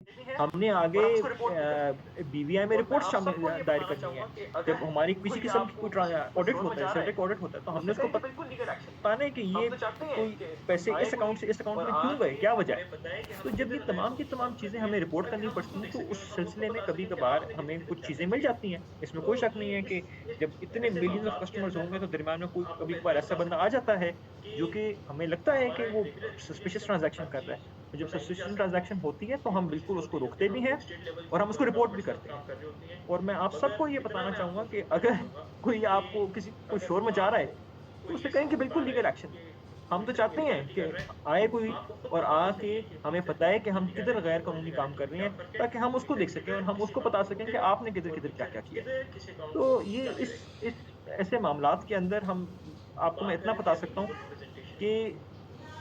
हमने आगे बीवीआई में रिपोर्ट शामिल दायर करनी है। जब हमारी किसी किस्म की कोई ऑडिट होता है, सिविक ऑडिट होता है, तो हमने उसको बताना है कि ये कोई पैसे इस अकाउंट से इस अकाउंट में क्यों गए, क्या वजह है। तो जब ये तमाम की तमाम चीजें हमें रिपोर्ट करनी पड़ती हैं, तो उस सिलसिले में कभी कभार हमें कुछ चीजें मिल जाती हैं। इसमें कोई शक नहीं है कि जब इतने मिलियंस ऑफ कस्टमर्स होंगे, तो दरम्यान में कोई कभी कभार ऐसा बंदा आ जाता है जो कि हमें लगता है कि वो सस्पिशियस ट्रांजैक्शन कर रहा है। तो जब सस्पिशियस ट्रांजैक्शन होती है, तो हम बिल्कुल उसको रोकते भी हैं और हम उसको रिपोर्ट भी करते हैं। और मैं आप सबको ये बताना चाहूंगा कि अगर कोई आपको किसी कोई शोर मचा रहा है, तो उससे कहें कि बिल्कुल लीगल एक्शन। हम तो चाहते हैं कि आए कोई और आके हमें बताए कि हम किधर गैर कानूनी काम कर रहे हैं, ताकि हम उसको देख सकें और हम उसको बता सकें कि आपने किधर किधर क्या क्या किया है। तो ये इस ऐसे मामलात के अंदर हम आपको मैं इतना बता सकता हूँ कि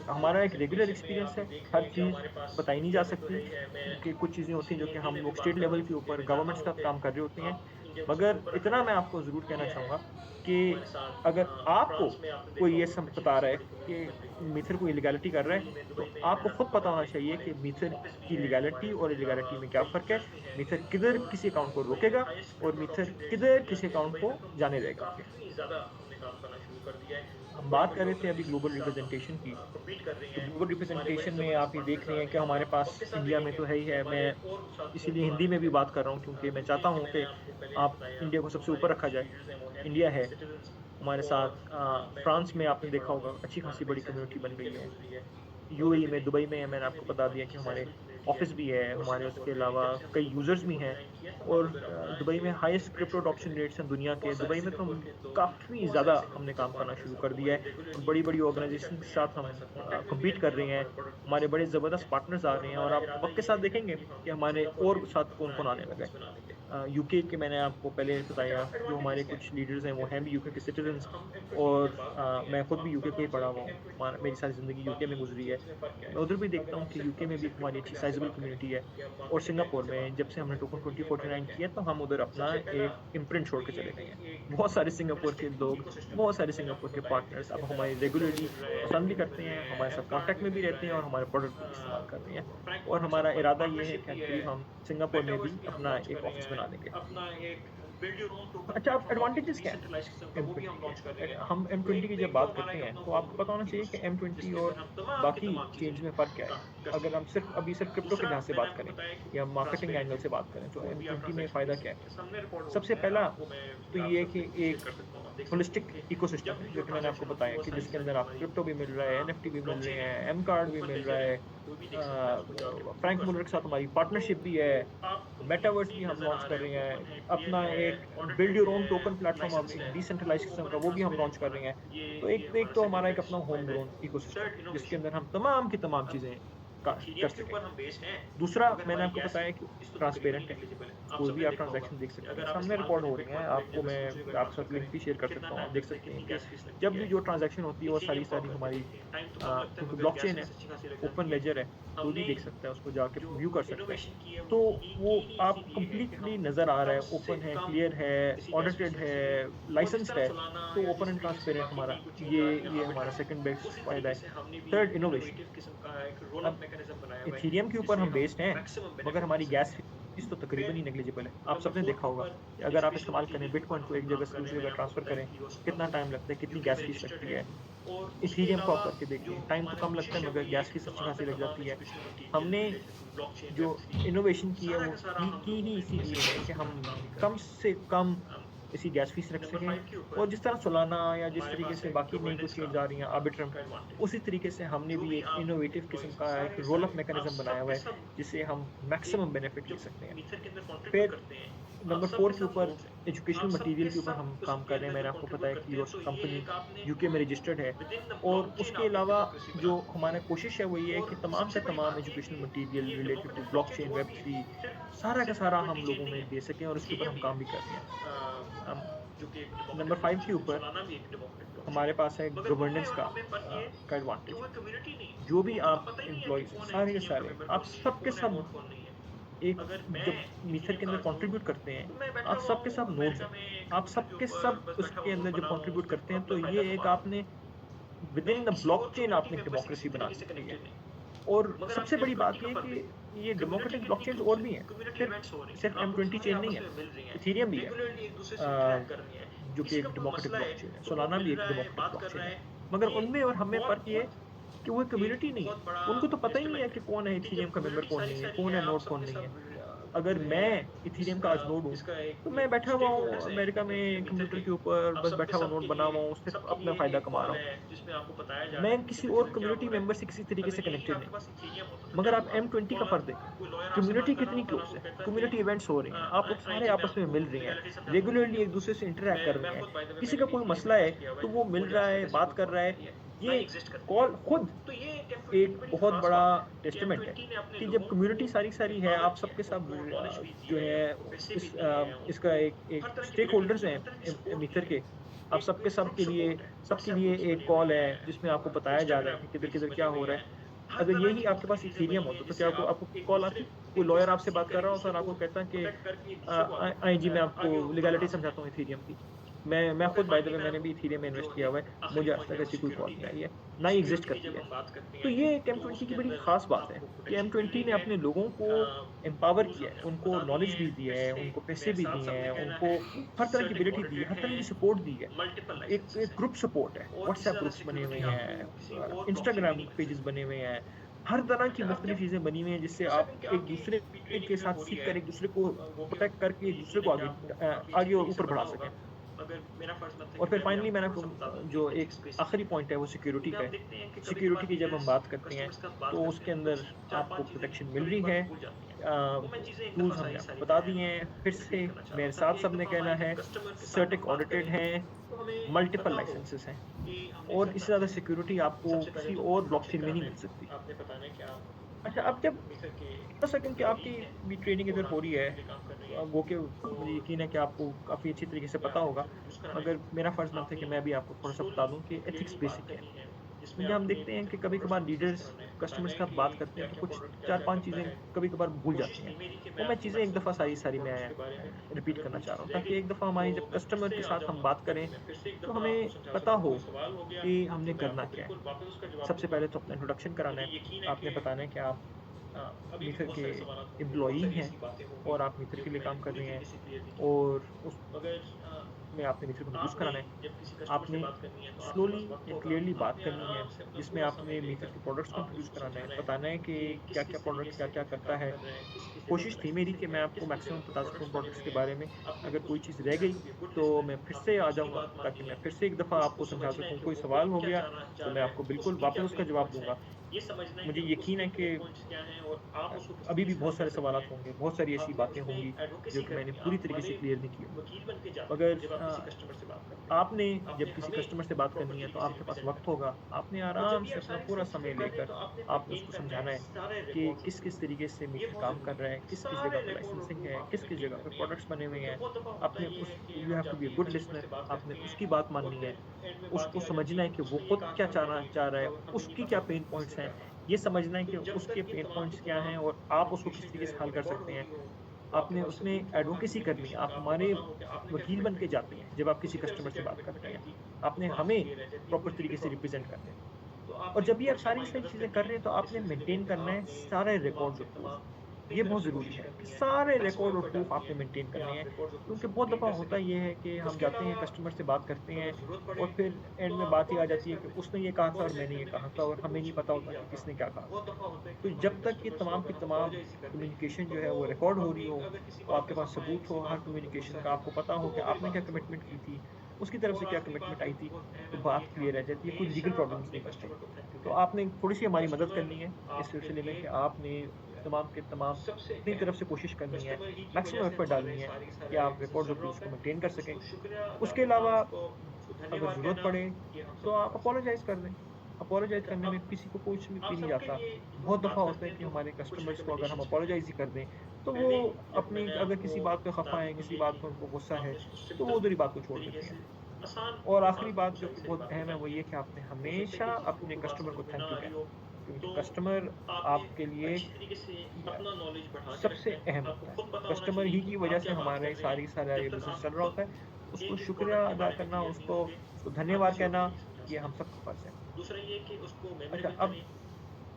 हमारा एक रेगुलर एक्सपीरियंस है। हर चीज़ बताई नहीं जा सकती, क्योंकि कुछ चीज़ें होती हैं जो कि हम लोग स्टेट लेवल के ऊपर गवर्नमेंट्स का काम कर रहे होते हैं। मगर इतना मैं आपको ज़रूर कहना चाहूँगा कि अगर आपको कोई ये सब बता रहा है कि मीथर कोई इलीगैलिटी कर रहा है, तो आपको खुद पता होना चाहिए कि मीथर की लीगैलिटी और इलीगैलिटी में क्या फ़र्क है। मीथर किधर किसी अकाउंट को रोकेगा और मीथर किधर किसी अकाउंट को जाने देगा आगे। हम बात कर रहे थे अभी ग्लोबल रिप्रेजेंटेशन की। तो ग्लोबल रिप्रेजेंटेशन में आप ये देख रहे हैं कि हमारे पास इंडिया में तो है ही है। मैं इसीलिए हिंदी में भी बात कर रहा हूँ, क्योंकि मैं चाहता हूँ कि आप इंडिया को सबसे ऊपर रखा जाए। इंडिया है हमारे साथ। फ्रांस में आपने देखा होगा अच्छी खासी बड़ी कम्युनिटी बन गई है। यूएई में, दुबई में मैंने आपको बता दिया कि हमारे ऑफिस भी है, हमारे उसके अलावा कई यूजर्स भी हैं। और दुबई में हाईएस्ट क्रिप्टो अडॉप्शन रेट्स हैं दुनिया के। दुबई में तो हम काफ़ी ज़्यादा हमने काम करना शुरू कर दिया है और बड़ी बड़ी ऑर्गेनाइजेशन के साथ हम compete कर रहे हैं। हमारे बड़े ज़बरदस्त पार्टनर्स आ रहे हैं और आप वक्त के साथ देखेंगे कि हमारे और साथ कौन कौन आने लगा है। यूके के मैंने आपको पहले बताया, जो हमारे कुछ लीडर्स हैं वो हैं भी यूके के सिटीजन। और मैं खुद भी यूके को ही पढ़ा हुआ हूँ। मेरी सारी ज़िंदगी यूके में गुजरी है, तो मैं उधर भी देखता हूँ कि यूके में भी हमारी अच्छी साइजेबल कम्युनिटी है। और सिंगापुर में जब से हमने टोकन 2049 किया, तो हम उधर अपना एक इम्प्रिंट छोड़ के चले गए हैं। बहुत सारे सिंगापुर के लोग, बहुत सारे सिंगापुर के पार्टनर्स अब हमारी रेगुलरली पसंद भी करते हैं, हमारे साथ कॉन्टैक्ट में भी रहते हैं और हमारे प्रोडक्ट भी इस्तेमाल कर रहे हैं। और हमारा इरादा ये है कि करीब हम सिंगापुर में भी अपना एक ऑफिस बना देंगे। अच्छा, अब एडवांटेजेस क्या हैं M20 के? हम M20 की जब बात करते हैं, तो आपको पता होना चाहिए कि M20 और बाकी चेन्स में फ़र्क क्या है। अगर हम सिर्फ़ क्रिप्टो के लिहाज से बात करें या मार्केटिंग एंगल से बात करें, तो M20 में फ़ायदा क्या है? सबसे पहला तो ये है कि एक होलिस्टिक इकोसिस्टम है, जो कि मैंने आपको बताया कि जिसके अंदर आपको क्रिप्टो भी मिल रहा है, एनएफटी भी मिल रहे हैं, एम कार्ड भी मिल रहा है। फ्रैंक मुलर के साथ हमारी पार्टनरशिप भी है। मेटावर्स भी हम लॉन्च कर रहे हैं। अपना एक build your own token platform, अब एक डिसेंट्रलाइज्ड किस्म का वो भी हम लॉन्च कर रहे हैं। तो एक तो हमारा एक अपना होम ग्रोन इकोसिस्टम है, जिसके अंदर हम तमाम की तमाम चीज़ें का कर सकें। दूसरा मैंने आपको बताया कि ट्रांसपेरेंट है। कोई भी आप ट्रांज़ैक्शन देख सकते हैं, सामने रिकॉर्ड हो रही हैं। आपको मैं आपके साथ लिंक भी शेयर कर सकता हूँ, आप देख सकते हैं कि जब भी जो ट्रांज़ैक्शन होती है वो सारी हमारी क्योंकि ब्लॉकचेन है, ओपन लेजर है, कोई भी देख सकता है, उसको जाके व्यू कर सकता है। तो वो आपको कंप्लीटली नज़र आ रहा है, ओपन है, क्लियर है, ऑडिटेड है, लाइसेंस्ड है। तो ओपन एंड ट्रांसपेरेंट हमारा ये हमारा सेकंड बेस्ट फ़ायदा है। Third, innovation. अब इथेरियम के ऊपर हम बेस्ड हैं, मगर हमारी गैस फीस तो तकरीबन ही नेग्लिजिबल है। आप सबने देखा होगा कि अगर आप इस्तेमाल करें बिटकॉइन को एक जगह से दूसरी जगह ट्रांसफ़र करें, तो कितना टाइम लगता है, कितनी गैस फीस लगती है। इथेरियम को आप करके देखें, टाइम तो कम लगता है मगर गैस फीस अच्छी खासी लग जाती है। हमने जो इनोवेशन की है वो की ही इसीलिए है कि हम कम से कम इसकी गैस फीस रख सकें। और जिस तरह सोलाना या जिस तरीके से बाकी नई कुछ चेन्स आ रही हैं, आर्बिट्रम, उसी तरीके से हमने भी एक इनोवेटिव किस्म का एक रोल अप मैकेनिज्म बनाया हुआ है, जिससे हम मैक्सिमम बेनिफिट ले सकते हैं। फिर नंबर 4 के ऊपर एजुकेशनल मटेरियल के ऊपर हम काम कर रहे हैं। मैंने आपको बताया कि योर कंपनी यूके में रजिस्टर्ड है। और उसके अलावा जो हमारा कोशिश है वो ये है कि तमाम का तमाम educational material related to blockchain, वेब3 सारा का सारा हम लोगों में दे सकें और उसके ऊपर हम काम भी कर रहे हैं। अम, नंबर 5 के ऊपर हमारे पास है गवर्नेंस का एडवांटेज। जो भी आप एम्प्लॉइज़ हैं, सारे के सारे, आप सब के सब एक जब मीथर के अंदर कंट्रीब्यूट करते हैं, आप सब के सब नोड्स हैं। आप सब के सब उसके अंदर जब कंट्रीब्यूट करते हैं, तो ये एक आपने विदिन द ब्लॉकचेन आपने एक डेमोक्रेसी बना दी है। और सबसे बड़ी बात ये है कि ये डेमोक्रेटिक ब्लॉकचेन्स और भी हैं। सिर्फ़ सिर्फ़ M20 चेन नहीं है, इथेरियम भी है। जो कि एक डेमोक्रेटिक ब्लॉकचेन है। सोलाना भी एक डेमोक्रेटिक ब्लॉकचेन है। मगर उनमें और हम में फ़र्क ये है कि वो एक कम्युनिटी नहीं है। उनको तो पता ही नहीं है कि कौन है इथेरियम का मेंबर, कौन नहीं है, कौन है नोड, कौन नहीं है। अगर मैं इथेरियम का आज नोड हूँ, तो मैं बैठा हुआ हूँ अमेरिका में कंप्यूटर के ऊपर, बस बैठा हुआ नोड बना हुआ हूँ, सिर्फ़ अपना फ़ायदा कमा रहा हूँ। मैं किसी और कम्युनिटी मेंबर से किसी तरीके से कनेक्टेड नहीं हूँ। मगर आप M20 का फ़र्क देखें, कम्युनिटी कितनी क्लोज़ है, कम्युनिटी इवेंट्स हो रहे हैं, आप लोग सारे आपस में मिल रहे हैं, रेगुलरली एक-दूसरे से इंटरैक्ट कर रहे हैं, किसी का कोई मसला है, तो वो मिल रहा है, बात कर रहा है। ये कॉल खुद एक बहुत बड़ा टेस्टामेंट है कि जब कम्युनिटी सारी-सारी है, आप सबके सब जो है इसका एक स्टेक होल्डर्स हैं मीथर के, आप सबके सब के लिए एक कॉल है, जिसमें आपको बताया जा रहा है कि किधर-किधर क्या हो रहा है। अगर यही आपके पास इथेरियम होता तो क्या आपको आपको कॉल आती? कोई लॉयर आपसे बात कर रहा होता और आपको कहता कि आएँ जी मैं आपको लीगैलिटी समझाता हूँ इथेरियम की। मैं खुद बाय द वे मैंने भी इथेरियम में इन्वेस्ट किया हुआ है। मुझे आज तक ऐसी कोई कॉल नहीं आई है, ना ही एग्ज़िस्ट करती है। तो ये एक M20 की बड़ी ख़ास बात है कि M20 ने अपने लोगों को एम्पावर किया है, उनको नॉलेज भी दी है, उनको पैसे भी दिए हैं, उनको हर तरह की एबिलिटी दी है, हर तरह की सपोर्ट दी है। एक एक ग्रुप सपोर्ट है, व्हाट्सएप ग्रुप्स बने हुए हैं, इंस्टाग्राम पेजेस बने हुए हैं, हर तरह की मुख्तलिफ चीज़ें बनी हुई हैं जिससे आप एक-दूसरे के साथ सीख कर एक-दूसरे को प्रोटेक्ट करके एक-दूसरे को आगे और ऊपर बढ़ा सकें। और फिर फाइनली मैंने आपको जो एक आखिरी पॉइंट है वो सिक्योरिटी का है। सिक्योरिटी की जब हम बात करते हैं, तो उसके अंदर आपको प्रोटेक्शन मिल रही है। टूल्स हमने आपको बता दिए हैं, फिर से मेरे साथ सबने कहना है, सर्टिक ऑडिटेड हैं, मल्टीपल लाइसेंसेस हैं और इससे ज़्यादा सिक्योरिटी आपको किसी और ब्लॉकचेन में नहीं मिल सकती। अच्छा, अब जब थोड़ा-सा क्योंकि आपकी भी ट्रेनिंग इधर हो रही है, गो के मुझे यकीन है कि आपको काफ़ी अच्छी तरीके से पता होगा, मगर मेरा फ़र्ज़ बनता है कि मैं भी आपको थोड़ा-सा बता दूँ कि एथिक्स बेसिक क्या है। क्योंकि हम देखते हैं कि कभी-कभार लीडर्स कस्टमर्स के साथ बात करते हैं, तो कुछ 4-5 चीज़ें कभी-कभार भूल जाते हैं। वो मैं चीज़ें एक दफ़ा सारी-सारी मैं रिपीट करना चाह रहा हूँ, ताकि एक दफ़ा हमारी जब कस्टमर के साथ हम बात करें, तो हमें पता हो कि हमने करना क्या है। सबसे पहले तो अपना इंट्रोडक्शन कराना है। आपने बताना है कि आप मिथर के एम्प्लॉयी हैं और आप मिथर के लिए काम कर रहे हैं और उसमें आपने मिथर को इंट्रोड्यूस कराना है। आपने स्लोली एंड क्लियरली बात करनी है, जिसमें आपने मीटर के प्रोडक्ट्स को इंट्रोड्यूस कराना है, बताना है कि क्या-क्या प्रोडक्ट क्या-क्या करता है। कोशिश थी मेरी कि मैं आपको मैक्सिमम बता सकूँ प्रोडक्ट्स के बारे में। अगर कोई चीज़ रह गई, तो मैं फिर से आ जाऊँगा, ताकि मैं फिर से एक दफ़ा आपको समझा सकूँ। कोई सवाल हो गया, तो मैं आपको बिल्कुल वापस उसका जवाब दूँगा। मुझे यकीन है कि अभी भी बहुत सारे सवालात होंगे, बहुत सारी ऐसी बातें होंगी, जो कि मैंने पूरी तरीके से क्लियर नहीं की होंगी। मगर आपने जब किसी कस्टमर से बात करनी है तो आपके पास वक़्त होगा, आपने आराम से अपना पूरा समय लेकर आपने उसको समझाना है कि किस-किस तरीके से मीटर काम कर रहा है, किस-किस जगह पे लाइसेंसिंग है, किस-किस जगह पे प्रोडक्ट्स बने हुए हैं। आपने उस you have to be a good listener, आपने उसकी बात माननी है, उसको समझना है कि वो खुद क्या चाह रहा है, उसकी क्या पेन पॉइंट्स हैं, ये समझना है कि उसके पेन पॉइंट्स क्या हैं और आप उसको किस तरीके से हल कर सकते हैं। आपने उसमें एडवोकेसी करनी है, आप हमारे वकील बन के जाते हैं, जब आप किसी कस्टमर से बात करते हैं। आपने हमें प्रॉपर तरीके से रिप्रेज़ेंट करना है और जब भी आप सारी चीज़ें कर रहे हैं, तो आपने मेंटेन करना है सारे रिकॉर्ड्स और प्रूफ़। ये बहुत ज़रूरी है कि सारे रिकॉर्ड और प्रूफ़ आपने मेंटेन करने हैं, क्योंकि बहुत दफ़ा होता ये है कि हम जाते हैं, कस्टमर से बात करते हैं और फिर एंड में बात ये आ जाती है कि उसने ये कहा था और मैंने ये कहा था और हमें नहीं पता होता कि किसने क्या कहा था। तो जब तक ये तमाम की तमाम कम्युनिकेशन जो है वो रिकॉर्ड हो रही हो, तो आपके पास सबूत हो हर कम्युनिकेशन का, आपको पता हो कि आपने क्या कमिटमेंट की थी, उसकी तरफ से क्या कमिटमेंट आई थी, तो बात क्लियर रह जाती है, कोई लीगल प्रॉब्लम्स नहीं बनते। तो आपने थोड़ी-सी हमारी मदद करनी है इस सिलसिले में कि आपने तमाम के तमाम अपनी तरफ से कोशिश करनी है, मैक्सिमम एफर्ट डालनी है कि आप रिकॉर्ड्स और प्रूफ्स को मेंटेन कर सकें। उसके अलावा अगर ज़रूरत पड़े, तो आप अपोलोजाइज़ कर दें। अपोलोजाइज़ करने में किसी को कुछ भी नहीं जाता। बहुत दफ़ा होता है कि हमारे कस्टमर्स को अगर हम अपोलोजाइज़ ही कर दें, तो वो अपनी अगर किसी बात पे ख़फ़ा हैं, किसी बात पे उनको गुस्सा है, तो वो उधर ही बात को छोड़ देते हैं। और आखिरी बात जो कि बहुत अहम है, वो ये कि आपने हमेशा अपने कस्टमर को थैंक यू कहना है, क्योंकि कस्टमर आपके लिए अ, सबसे अहम होता है। कस्टमर ही की वजह से हमारे सारा ये बिज़नेस चल रहा होता है। उसको शुक्रिया अदा करना, उसको धन्यवाद कहना, ये हम सबका फ़र्ज़ है। अच्छा, अब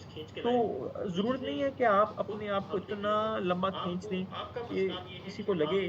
चीज़ खींच के तो लाएँ। ज़रूरत नहीं है कि आप अपने आप को इतना लंबा खींच दें आपका बस कि काम ये है किसी कि को लगे आप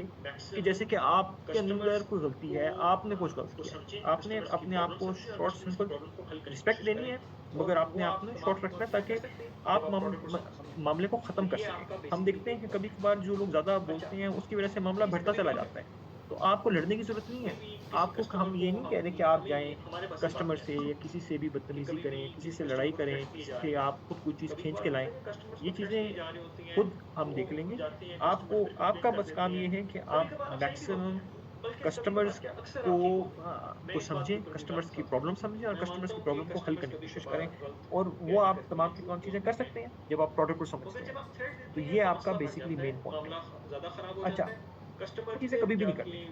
कि मैक्सिमम जैसे कि आपके अंदर कस्टमर्स कोई गलती को है, आपने कुछ गलत को किया है। समझें, आपने कस्टमर्स की अपने आप प्रॉब्लम को समझें और शॉर्ट कस्टमर्स की सिंपल प्रॉब्लम को हल करने की रिस्पेक्ट कोशिश देनी करें है, और मगर आपने वो आप अपने तमाम शॉर्ट रखना है टेक्नोलॉजी में कर ताकि सकते हैं जब आप आप प्रोडक्ट को समझते हैं। मामले को तो ख़त्म कर ये सकें। आपका हम बेसिकली देखते हैं एक कि वर्क है। कभी-कभार जो लोग ज़्यादा अच्छा, बोलते हैं, उसकी वज़ह से मामला लेकिन बढ़ता चला कभी-कभार जाता है। तो आपको लड़ने की ज़रूरत नहीं है। कभी किसी आपको कस्टमर हम को ये नहीं कह हम रहे कि ये आप हमें जाएँ ये हमारे पास ये बात कस्टमर है से या किसी से भी कि बदतमीज़ी कभी भी करें, किसी किसी से कस्टमर लड़ाई को करें, थ्रेट दिए किसी जा से रहे हैं, आप खुद कोई चीज़ कभी खींच कभार के होता लाएँ। है कि कस्टमर्स ये को थ्रेट्स दिए चीज़ें जा रहे होते हैं, खुद हम देख वो लेंगे। जाते हैं कस्टमर आपको फिर कंप्लेंट आपका कर बस देते काम ये हैं। है कि आप कभी-कभार अच्छा ही भी होते मैक्सिमम हैं, बल्कि कभी-कभार कस्टमर्स क्या अक्सर को आप ठीक होते हैं। मैं को इस बात के समझें, ऊपर भी कस्टमर्स आपके की साथ प्रॉब्लम सहमत हूँ। समझें और मैं कस्टमर्स मानता की हूँ कि प्रॉब्लम को हल कस्टमर्स करने की कोशिश कभी-कभार करें गलत और वो गाइड आप करते तमाम हैं, की जो तमाम चीज़ें दोस्त कर भी कहें। सकते हैं, जब आप प्रोडक्ट को मगर समझते हैं। जब आप थ्रेट तो देते हैं ये तो आपका मसला बढ़ बेसिकली जाता है, मेन पॉइंट है। मामला ज़्यादा ख़राब हो अच्छा, जाता है। कस्टमर वो चीज़ें फिर कभी भी नहीं जाके करनी।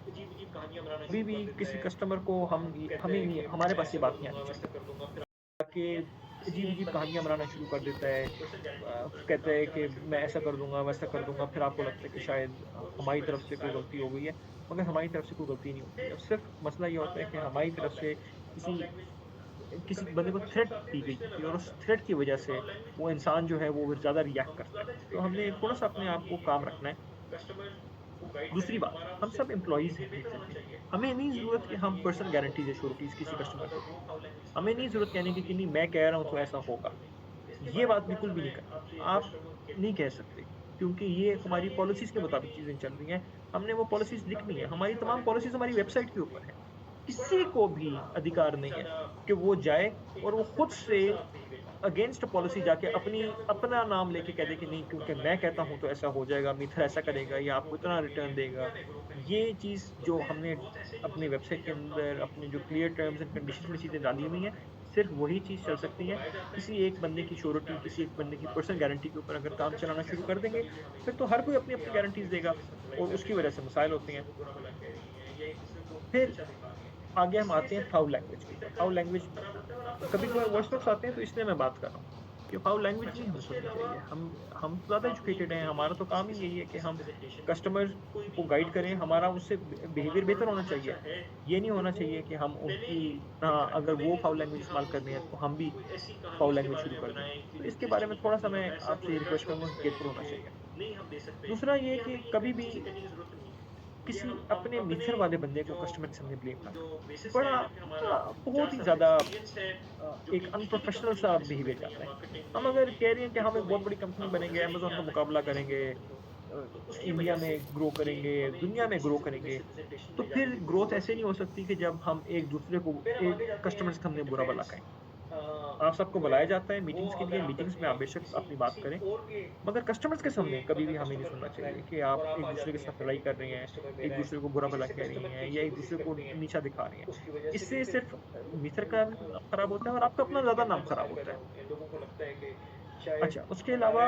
अजीब-अजीब कहानियाँ बनाना कभी शुरू भी कर देता किसी है। कस्टमर को वो कहता हमें है नहीं कि हमारे मैं पास ये ऐसा बात कर नहीं दूँगा, आनी वैसा चाहिए। कर दूँगा, फिर कि किसी एक अजीब-अजीब बंदे कहानियाँ से बनाना शुरू कर देता है। सोशल गारंटी के ऊपर कहता काम है कि चलाना शुरू मैं कर ऐसा देंगे, कर दूँगा, वैसा तो कर घर में दूँगा, अपनी फिर आपको लगता गारंटी है कि देगा शायद और उसकी हमारी वजह तरफ से से कोई शायद गलती होती हो है। गई है, मगर हमारी तरफ से कोई गलती नहीं होती है। फिर सिर्फ़ मसला ये होता है मामले कि आते हमारी हैं तरफ फाउल से लैंग्वेज फाउल किसी लैंग्वेज किसी कभी बंदे कभार को वर्कशॉप्स थ्रेट आते हैं दी तो गई रिश्ते थी और लगा उस दिया थ्रेट की वजह तो से फाउल लैंग्वेज वो किसी इंसान जो है वो फिर ज़्यादा रिएक्ट हम करता है। ज़्यादा तो एजुकेटेड हमने हैं, थोड़ा-सा हमारा अपने काम आप ये को है कि काम हम रखना है। कस्टमर दूसरी बात, हम सब एम्प्लॉइज़ हैं मीटर के। हमें नहीं ज़रूरत कि हम पर्सनल गारंटीज़ या श्योरिटीज़ किसी कस्टमर को दें। हमें नहीं ज़रूरत कहने की कि नहीं मैं कह रहा हूँ तो ऐसा होगा। ये बात बिल्कुल भी नहीं करनी। आप नहीं कह सकते क्योंकि ये हमारी पॉलिसीज़ के मुताबिक चीज़ें चल रही हैं। हमने वो पॉलिसीज़ लिखनी है। हमारी तमाम पॉलिसीज़ हमारी वेबसाइट के ऊपर है। किसी को भी अधिकार नहीं है कि वो जाए और वो खुद से अगेंस्ट पॉलिसी जाके अपना नाम लेके कह दे कि नहीं क्योंकि मैं कहता हूँ तो ऐसा हो जाएगा, मित्र ऐसा करेगा या आपको इतना रिटर्न देगा। ये चीज़ जो हमने अपनी वेबसाइट के अंदर अपने जो क्लियर टर्म्स एंड कंडीशंस में चीज़ें डाली हुई हैं, सिर्फ़ वही चीज़ चल सकती है। किसी एक बंदे की श्योरिटी, किसी एक बंदे की पर्सनल गारंटी के ऊपर अगर काम चलाना शुरू कर देंगे, फिर तो हर कोई अपनी-अपनी गारंटीज़ देगा और उसकी वजह से मसाइल होते हैं। फिर आगे हम आते हैं फाउल लैंग्वेज के ऊपर। फाउल लैंग्वेज कभी-कभार वॉइस नोट्स आते हैं तो इसलिए मैं बात कर रहा हूँ कि फाउल लैंग्वेज नहीं हमें सुननी चाहिए। हम तो ज़्यादा एजुकेटेड हैं, हमारा तो काम ही यही है कि हम कस्टमर को गाइड करें, हमारा उससे बिहेवियर बेहतर होना चाहिए। ये नहीं होना चाहिए कि हम उनकी अगर वो फाउल लैंग्वेज इस्तेमाल कर रहे हैं तो हम भी फाउल लैंग्वेज शुरू कर दें। तो इसके बारे में थोड़ा-सा मैं आपसे ये रिक्वेस्ट करूँगा कि केयरफुल होना चाहिए। दूसरा ये कि कभी भी किसी अपने मित्र वाले बंदे को कस्टमर के सामने ब्लेम ना करें। बहुत ही ज़्यादा एक अनप्रोफेशनल सा बिहेवियर जाता है। हम अगर कह रहे हैं कि हम एक बहुत बड़ी कंपनी बनेंगे, अमेज़न का मुकाबला करेंगे, इंडिया में ग्रो करेंगे, दुनिया में ग्रो करेंगे, तो फिर ग्रोथ ऐसे नहीं हो सकती कि जब हम एक-दूसरे को एक कस्टमर के सामने बुरा-भला कहें। आप सबको बुलाया जाता है मीटिंग्स के लिए, मीटिंग्स में आप बेशक अपनी बात करें, मगर कस्टमर्स के सामने कभी भी हमें नहीं सुनना चाहिए कि आप एक-दूसरे के साथ लड़ाई कर रही हैं, एक-दूसरे को बुरा-भला कह रही हैं या एक-दूसरे को नीचा दिखा रही हैं। इससे सिर्फ़ मित्र का भी नाम खराब होता है और आपका अपना ज़्यादा नाम खराब होता है। अच्छा, उसके अलावा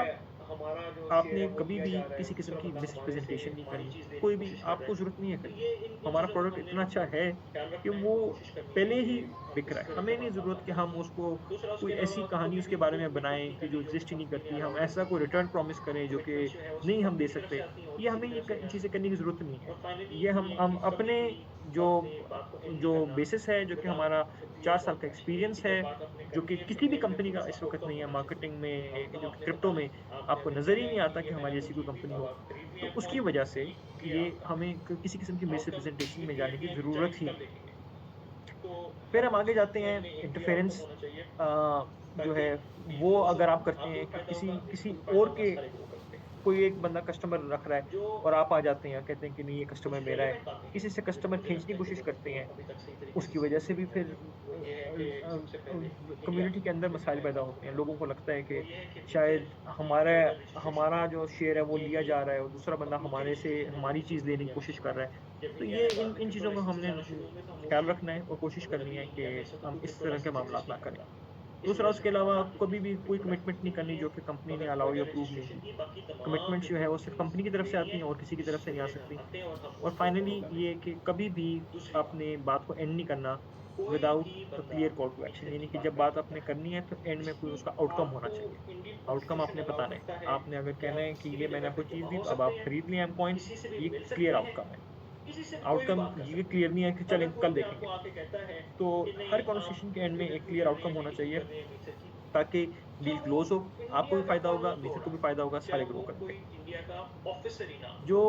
आपने कभी भी किसी किस्म की मिसरिप्रेज़ेंटेशन नहीं करनी, कोई भी आपको ज़रूरत नहीं है करनी। हमारा प्रोडक्ट इतना अच्छा है कि वो पहले ही बिक रहा है। हमें नहीं ज़रूरत कि हम उसको कोई ऐसी कहानी उसके बारे में बनाएँ कि जो एग्ज़िस्ट ही नहीं करती। हम ऐसा कोई रिटर्न प्रॉमिस करें जो कि नहीं हम दे सकते। ये हमें ये चीज़ें करने की ज़रूरत नहीं है। ये हम अपने जो जो बेसिस है, जो कि हमारा 4 साल का एक्सपीरियंस है, जो कि किसी भी कंपनी का इस वक़्त नहीं है मार्केटिंग में, जो कि क्रिप्टो में आपको नज़र ही नहीं आता कि हमारी ऐसी कोई कंपनी हो। तो उसकी वजह से ये हमें किसी किस्म की मिसरिप्रेज़ेंटेशन में जाने की ज़रूरत ही नहीं है। फिर हम आगे जाते हैं इंटरफेरेंस अ, जो है वो अगर आप करते हैं कि किसी किसी और के कोई एक बंदा कस्टमर रख रहा है और आप आ जाते हैं कहते हैं कि नहीं ये कस्टमर मेरा है, किसी से कस्टमर खींचने की कोशिश करते हैं, उसकी वजह से भी फिर कम्युनिटी के अंदर मसाइल पैदा होते हैं। लोगों को लगता है कि शायद हमारा हमारा जो शेयर है वो लिया जा रहा है और दूसरा बंदा हमारे से हमारी चीज़ लेने की कोशिश कर रहा है। तो ये इन इन चीज़ों का हमने ख़्याल रखना है और कोशिश करनी है कि हम इस तरह के मामलात ना करें। दूसरा उसके अलावा कभी भी कोई कमिटमेंट नहीं करनी जो कि कंपनी ने अलाउ या अप्रूव नहीं की। कमिटमेंट्स जो है वो सिर्फ़ कंपनी की तरफ से आती हैं और किसी की तरफ से नहीं आ सकती। और फाइनली ये कि कभी भी आपने बात को एंड नहीं करना without a clear call to action, यानी कि जब बात आपने करनी है तो एंड में कोई उसका आउटकम होना चाहिए। आउटकम आपने बताना है। आपने अगर कहना है कि ये मैंने आपको चीज़ दी तो अब आप खरीद लें एम कॉइन, ये क्लियर आउटकम है। आउटकम ये क्लियर नहीं है कि चलें कल देखेंगे। तो हर कन्वर्सेशन के एंड में एक क्लियर आउटकम होना चाहिए ताकि डील क्लोज़ हो, आपको भी फ़ायदा होगा, मित्र को भी फ़ायदा होगा, सारे ग्रो करेंगे। जो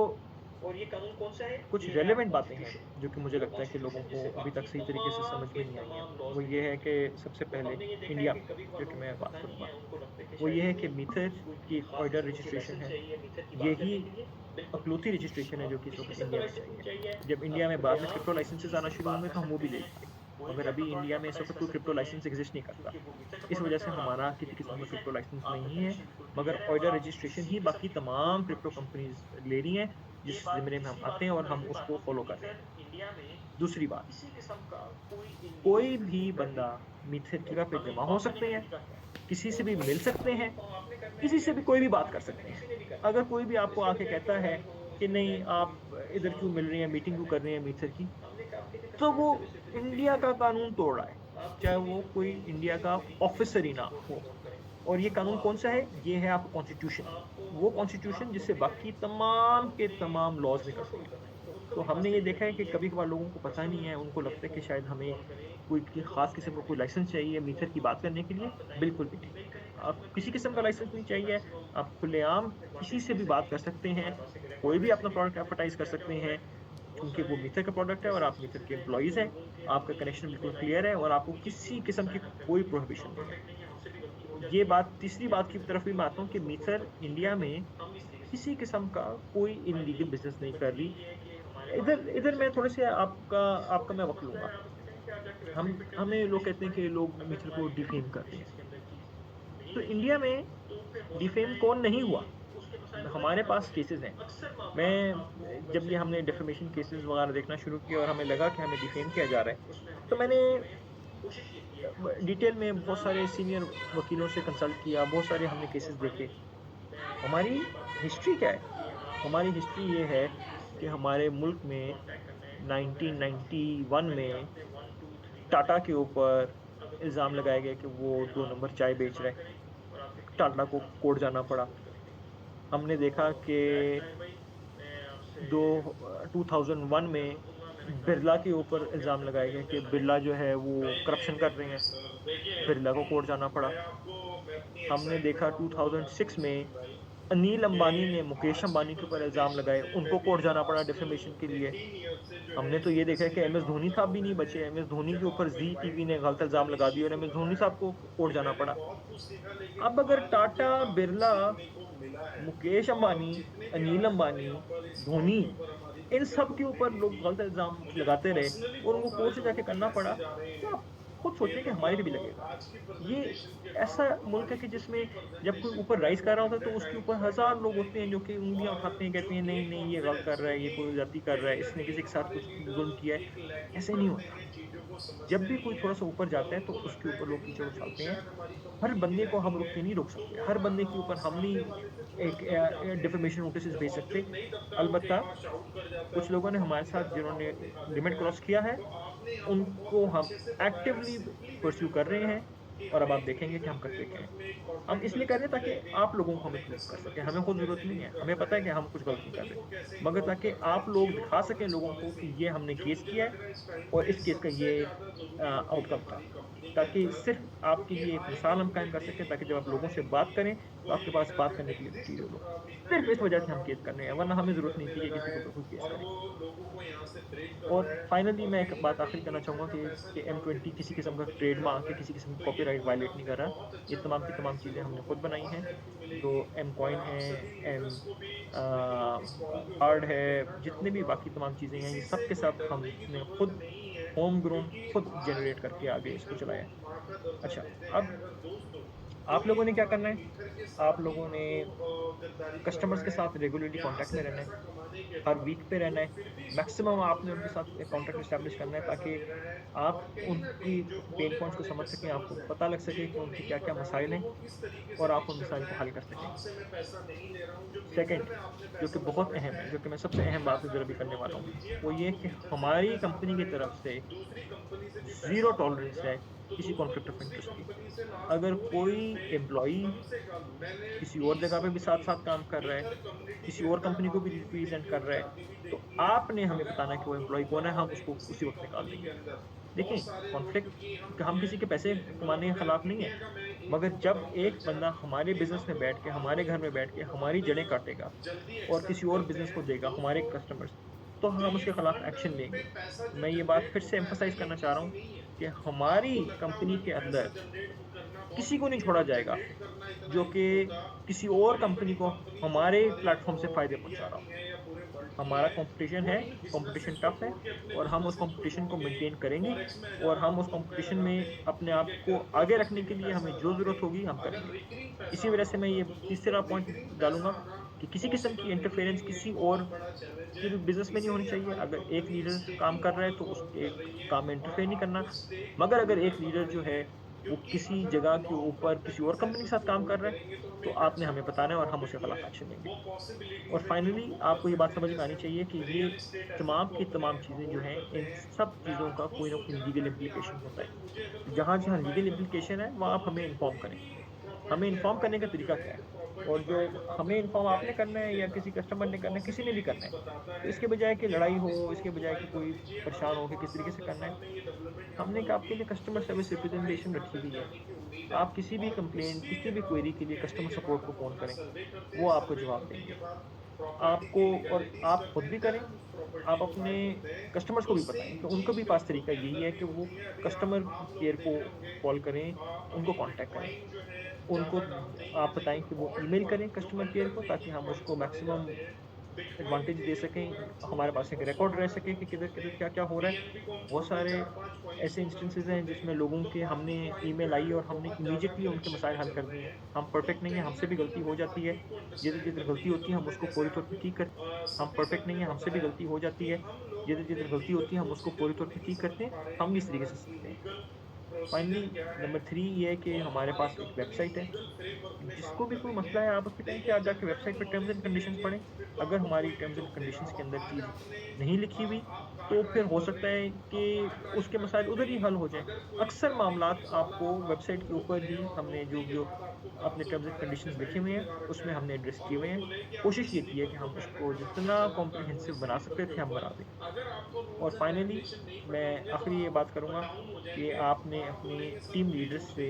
कुछ रेलेवेंट बातें हैं, जो कि मुझे लगता है कि लोगों को अभी तक सही तरीके से समझ में नहीं आई हैं, वो ये है कि सबसे पहले इंडिया में, जो कि मैं बात करूँगा, वो ये है कि मिथर की एक ऑर्डर रजिस्ट्रेशन है। यही इकलौती रजिस्ट्रेशन है जो कि इस वक़्त इंडिया में चाहिए। जब इंडिया में बाद में क्रिप्टो लाइसेंसेस आना शुरू होंगे तो हम वो भी ले लेंगे। मगर अभी इंडिया में इस वक़्त कोई क्रिप्टो लाइसेंस एक्ज़िस्ट नहीं करता। इस वजह से हमारा किसी किस्म का क्रिप्टो लाइसेंस नहीं है, मगर ऑर्डर रजिस्ट्रेशन ही बाकी तमाम क्रिप्टो कंपनीज़ ले रही हैं, जिस ज़िम्मे में हम आते हैं और हम उसको फ़ॉलो कर रहे हैं। दूसरी बात, कोई भी बंदा मिथर की जगह पे जमा हो सकते हैं, किसी से भी मिल सकते हैं, किसी से भी कोई भी बात कर सकते हैं। अगर कोई भी आपको आके कहता है कि नहीं आप इधर क्यों मिल रही हैं, मीटिंग क्यों कर रही हैं मिथर की, तो वो इंडिया का कानून तोड़ रहा है, चाहे वो कोई इंडिया का ऑफ़िसर ही ना हो। और ये कानून कौन-सा है? ये है आपका कॉन्स्टिट्यूशन। वो कॉन्स्टिट्यूशन जिससे बाकी तमाम के तमाम लॉज़ निकलते हैं। तो हमने ये देखा है कि कभी-कभार लोगों को पता नहीं है, उनको लगता है कि शायद हमें कोई ख़ास किस्म का कोई लाइसेंस चाहिए मीटर की बात करने के लिए, बिल्कुल भी नहीं। आप किसी किस्म का लाइसेंस नहीं चाहिए, आप खुलेआम किसी से भी बात कर सकते हैं, कोई भी अपना प्रोडक्ट एडवर्टाइज़ कर सकते हैं, क्योंकि वो मीटर का प्रोडक्ट है और आप मीटर के एम्प्लॉइज़ हैं, आपका कनेक्शन बिल्कुल क्लियर है और आपको किसी किस्म की कोई प्रोहिबिशन नहीं है। ये बात तीसरी बात की तरफ भी मैं आता हूँ कि मीटर इंडिया में किसी किस्म का कोई इल्लीगल बिज़नेस नहीं कर रही। इधर इधर मैं थोड़े से आपका आपका मैं वक़्त लूँगा। हम हमें लोग कहते हैं कि लोग मीटर को डिफ़ेम कर रहे हैं। तो इंडिया में डिफ़ेम कौन नहीं हुआ? हमारे पास केसेज़ हैं। जब ये हमने डिफेमेशन केसेज़ वग़ैरह देखना शुरू किया और हमें लगा कि हमें डिफ़ेम किया जा रहा है, तो मैंने डिटेल में बहुत सारे सीनियर वकीलों से कंसल्ट किया, बहुत सारे हमने केसेज़ देखे। हमारी हिस्ट्री क्या है? हमारी हिस्ट्री ये है कि हमारे मुल्क में 1991 में टाटा के ऊपर इल्ज़ाम लगाया गया कि वो 2 नंबर चाय बेच रहा है। टाटा को कोर्ट जाना पड़ा। हमने देखा कि 2001 में बिरला के ऊपर इल्ज़ाम लगाया गया कि बिरला जो है वो करप्शन कर रहे हैं। बिरला को कोर्ट जाना पड़ा। हमने देखा 2006 में अनिल अंबानी ने मुकेश अंबानी के ऊपर इल्ज़ाम लगाए, उनको कोर्ट जाना पड़ा डिफेमेशन के लिए। हमने तो ये देखा है कि एमएस धोनी साहब भी नहीं बचे, एमएस धोनी के ऊपर ज़ी टीवी ने गलत इल्ज़ाम लगा दिए और एमएस धोनी साहब को कोर्ट जाना पड़ा। अब अगर टाटा, बिरला, मुकेश अंबानी, अनिल अंबानी, धोनी, इन सब के ऊपर लोग गलत इल्ज़ाम लगाते रहे और उनको कोर्ट से जाके करना पड़ा, तो आप खुद सोचें कि हमारे पे भी लगेगा। ये ऐसा मुल्क है कि जिसमें जब कोई ऊपर राइज़ कर रहा होता है तो उसके ऊपर हज़ार लोग होते हैं जो कि उँगलियाँ उठाते हैं, कहते हैं नहीं, नहीं ये गलत कर रहा है, ये कोई ज़्यादती कर रहा है, इसने किसी के साथ कुछ जुल्म किया है। ऐसे नहीं होता। जब भी कोई थोड़ा-सा ऊपर जाता है तो उसके ऊपर लोग कीचड़ उछालते हैं। हर बंदे को हम रुक के नहीं रोक सकते। हर बंदे के ऊपर हम नहीं एक डिफेमेशन नोटिसेस भेज सकते। अलबत्ता कुछ लोगों ने हमारे साथ जिन्होंने लिमिट क्रॉस किया है, उनको हम एक्टिवली परस्यू कर रहे हैं और अब आप देखेंगे कि हम करते क्या हैं। हम इसलिए कर रहे हैं ताकि आप लोगों को हम इंक्लूड कर सकें। हमें खुद ज़रूरत नहीं है। हमें पता है कि हम कुछ गलत नहीं कर रहे। मगर ताकि आप लोग दिखा सकें लोगों को कि ये हमने केस किया है और इस केस का ये आउटकम था। ताकि सिर्फ़ आपके लिए एक मिसाल हम कायम कर सकें ताकि जब आप लोगों से बात करें, तो आपके पास बात करने के लिए मटीरियल हो। सिर्फ़ इस वजह से हम केस कर रहे हैं, वरना हमें ज़रूरत नहीं थी कि किसी के ऊपर कोई केस करें। और फाइनली मैं एक बात आखिरी करना चाहूँगा कि M20 किसी किस्म का ट्रेडमार्क या किसी किस्म का कॉपीराइट वायलेट नहीं कर रहा। ये तमाम की तमाम चीज़ें हमने खुद बनाई हैं। जो एम कॉइन है, एम कार्ड है, जितने भी बाकी तमाम चीज़ें हैं, ये सब के सब हमने खुद होम ग्रोन खुद जनरेट करके आगे इसको चलाया है। अच्छा, अब आप लोगों ने क्या करना है? आप लोगों ने कस्टमर्स के साथ रेगुलरली कॉन्टैक्ट में रहना है। हर वीक पे रहना है। मैक्सिमम आपने उनके साथ एक कॉन्टैक्ट एस्टेब्लिश करना है ताकि आप उनकी पेन पॉइंट्स को समझ सकें, आपको पता लग सके कि उनके क्या-क्या मसाइल हैं और आप उन मसाइल को हल कर सकें। सेकंड, जो कि बहुत अहम है, जो कि मैं सबसे अहम बात इधर अभी करने वाला हूँ, वो ये कि हमारी कंपनी की तरफ से ज़ीरो टॉलरेंस है किसी कॉन्फ्लिक्ट ऑफ इंटरेस्ट की। अगर कोई एम्प्लॉयी किसी और जगह पे भी साथ-साथ काम कर रहा है, किसी और कंपनी को भी रिप्रेज़ेंट कर रहा है, तो आपने हमें बताना है कि वो एम्प्लॉयी कौन है, हम उसको उसी वक़्त निकाल देंगे। देखें, कॉन्फ्लिक्ट हम किसी के पैसे कमाने के खिलाफ नहीं है, मगर जब एक बंदा हमारे बिज़नेस में बैठ के, हमारे घर में बैठ के हमारी जड़ें काटेगा और किसी और बिज़नेस को देगा, हमारे कस्टमर्स, तो हम उसके खिलाफ एक्शन लेंगे। मैं ये बात फिर से एम्फसाइज़ करना चाह रहा हूँ कि हमारी कंपनी के अंदर किसी को नहीं छोड़ा जाएगा, जो कि किसी और कंपनी को हमारे प्लेटफ़ॉर्म से फ़ायदे पहुँचा रहा हो। हमारा कॉम्पिटिशन है, कॉम्पिटिशन टफ़ है और हम उस कॉम्पिटिशन को मेंटेन करेंगे और हम उस कॉम्पिटिशन में अपने आप को आगे रखने के लिए हमें जो ज़रूरत होगी हम करेंगे। इसी वजह से मैं ये तीसरा पॉइंट डालूँगा कि किसी किस्म की इंटरफेरेंस किसी और के भी बिज़नेस में नहीं होनी चाहिए। अगर एक लीडर काम कर रहा है तो उसके काम में इंटरफेयर नहीं करना। मगर अगर एक लीडर जो है वो किसी जगह के ऊपर किसी और कंपनी के साथ काम कर रहा है, तो आपने हमें बताना है और हम उसके खिलाफ एक्शन लेंगे। और फाइनली आपको ये बात समझ में आनी चाहिए कि ये तमाम की तमाम चीज़ें जो हैं, इन सब चीज़ों का कोई ना कोई लीगल इम्प्लीकेशन होता है। जहाँ-जहाँ लीगल इम्प्लीकेशन है, वहाँ आप हमें इन्फॉर्म करें। हमें इन्फॉर्म करने का तरीका क्या है? और जो हमें इन्फॉर्म आपने करना है या किसी कस्टमर ने करना है, किसी ने भी करना है। तो इसके बजाय कि लड़ाई हो, इसके बजाय कि कोई परेशान हो कि किस तरीके से करना है, हमने एक आपके लिए कस्टमर सर्विस रिप्रेजेंटेशन रखी हुई है। आप किसी भी कंप्लेंट, किसी भी क्वेरी के लिए कस्टमर सपोर्ट को फ़ोन करें, वो आपको जवाब देंगे। आपको और आप खुद भी करें, आप अपने कस्टमर्स को भी बताएँ कि उनका भी पास तरीका यही है कि वो कस्टमर केयर को कॉल करें, उनको कॉन्टैक्ट करें। उनको आप बताएँ कि वो ईमेल करें कस्टमर केयर को ताकि हम उसको मैक्सिमम एडवांटेज दे सकें, हमारे पास एक रिकॉर्ड रह सके कि किधर-किधर, क्या-क्या हो रहा है। बहुत सारे ऐसे इंस्टेंसेस हैं जिसमें लोगों के हमने ईमेल आई और हमने इमीडिएटली उनके मसाइल हल कर दिए हैं। हम परफेक्ट नहीं है, हमसे भी गलती हो जाती है। जिधर-जिधर गलती होती है हम उसको फौरी तौर पे ठीक करते हैं। हम परफेक्ट नहीं है, हमसे भी गलती हो जाती है। जिधर-जिधर गलती होती है हम उसको फौरी तौर पे ठीक करते हैं। हम भी इस तरीके से सीखते हैं। फाइनली नंबर 3 ये है कि हमारे पास एक वेबसाइट है। जिसको भी कोई मसला है आप उसके टाइम पे आप जाके वेबसाइट पे टर्म्स एंड कंडीशंस पढ़ें। अगर हमारी टर्म्स एंड कंडीशंस के अंदर चीज़ नहीं लिखी हुई, तो फिर हो सकता है कि उसके मसाइल उधर ही हल हो जाएँ। अक्सर मामलात आपको वेबसाइट के ऊपर ही हमने जो अपने टर्म्स एंड कंडीशंस लिखे हुए हैं, उसमें हमने एड्रेस किए हुए हैं। कोशिश ये की है कि हम उसको जितना कॉम्प्रिहेंसिव बना सकते थे, हम बना दें। और फाइनली मैं आखिरी ये बात करूँगा कि आपने अपनी टीम लीडर्स से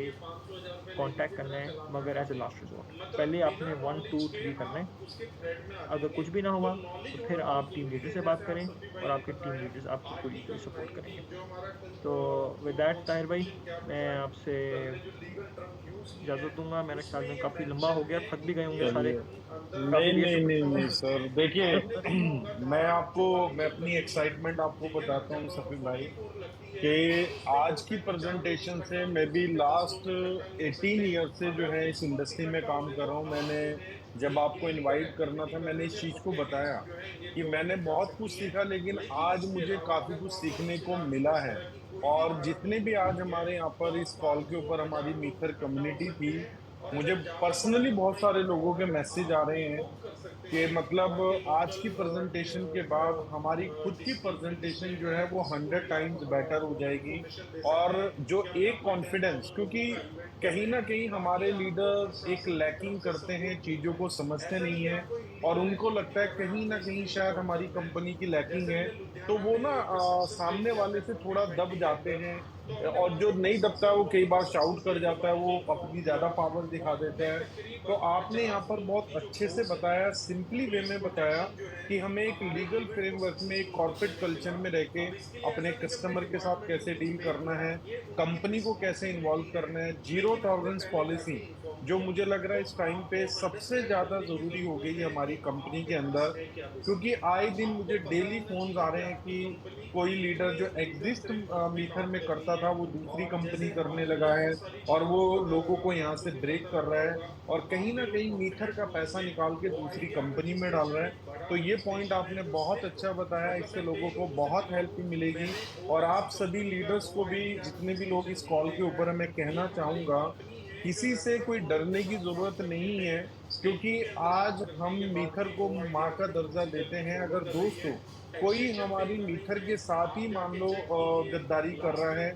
कॉन्टैक्ट करना है मगर एज़ अ लास्ट रिसॉर्ट। पहले आपने 1, 2, 3 करना है। अगर कुछ भी ना हुआ, तो फिर आप टीम लीडर से बात करें और आपके टीम लीडर्स आपकी पूरी पूरी सपोर्ट करेंगे। तो विद दैट ताहिर भाई, मैं आपसे इजाज़त दूँगा। मेरे ख़्याल में काफ़ी लंबा हो गया, थक भी गए होंगे सारे, चलिए। काफ़ी नहीं देर से नहीं नहीं बात नहीं कर सर, देखिए रहे हैं। मैं अपनी एक्साइटमेंट आपको बताता हूँ सफी भाई कि आज की प्रेजेंटेशन से मैं भी लास्ट 18 ईयर से जो है इस इंडस्ट्री में काम कर रहा हूँ। मैंने जब आपको इनवाइट करना था मैंने इस चीज को बताया कि मैंने बहुत कुछ सीखा, लेकिन आज मुझे काफी कुछ सीखने को मिला है। और जितने भी आज हमारे यहाँ पर इस कॉल के ऊपर हमारी मीथर कम्युनिटी थी, मुझे पर्सनली बहुत सारे लोगों के मैसेज आ रहे हैं कि मतलब आज की प्रेजेंटेशन के बाद हमारी खुद की प्रेजेंटेशन जो है वो 100 टाइम्स बेटर हो जाएगी। और जो एक कॉन्फिडेंस, क्योंकि कहीं ना कहीं हमारे लीडर्स एक लैकिंग करते हैं, चीजों को समझते नहीं है और उनको लगता है कहीं ना कहीं शायद हमारी कंपनी की लैकिंग है, तो वो ना सामने वाले से थोड़ा दब जाते हैं। और जो नहीं दबता है वो कई बार शाउट कर जाता है, वो अपनी ज्यादा पावर दिखा देता है। तो आपने यहाँ पर बहुत अच्छे से बताया, सिंपली वे में बताया कि हमें एक लीगल फ्रेमवर्क में, एक कॉर्पोरेट कल्चर में रह के अपने कस्टमर के साथ कैसे डील करना है, कंपनी को कैसे इन्वॉल्व करना है। जीरो टॉलरेंस पॉलिसी जो मुझे लग रहा है इस टाइम पे सबसे ज्यादा जरूरी हो गई है हमारी कंपनी के अंदर, क्योंकि आए दिन मुझे डेली फोन्स आ रहे हैं कि कोई लीडर जो एग्जिस्ट मीथर में करता था वो दूसरी कंपनी करने लगा है और वो लोगों को यहाँ से ब्रेक कर रहा है और कहीं ना कहीं मीथर का पैसा निकाल के दूसरी कंपनी में डाल रहा है। तो ये पॉइंट आपने बहुत अच्छा बताया, इससे लोगों को बहुत हेल्प मिलेगी। और आप सभी लीडर्स को भी, जितने भी लोग इस कॉल के ऊपर है, मैं कहना चाहूंगा किसी से कोई डरने की जरूरत नहीं है, क्योंकि आज हम मीथर को माँ का दर्जा देते हैं। अगर दोस्तों कोई हमारी मीथर के साथ ही मान लो गद्दारी कर रहा है,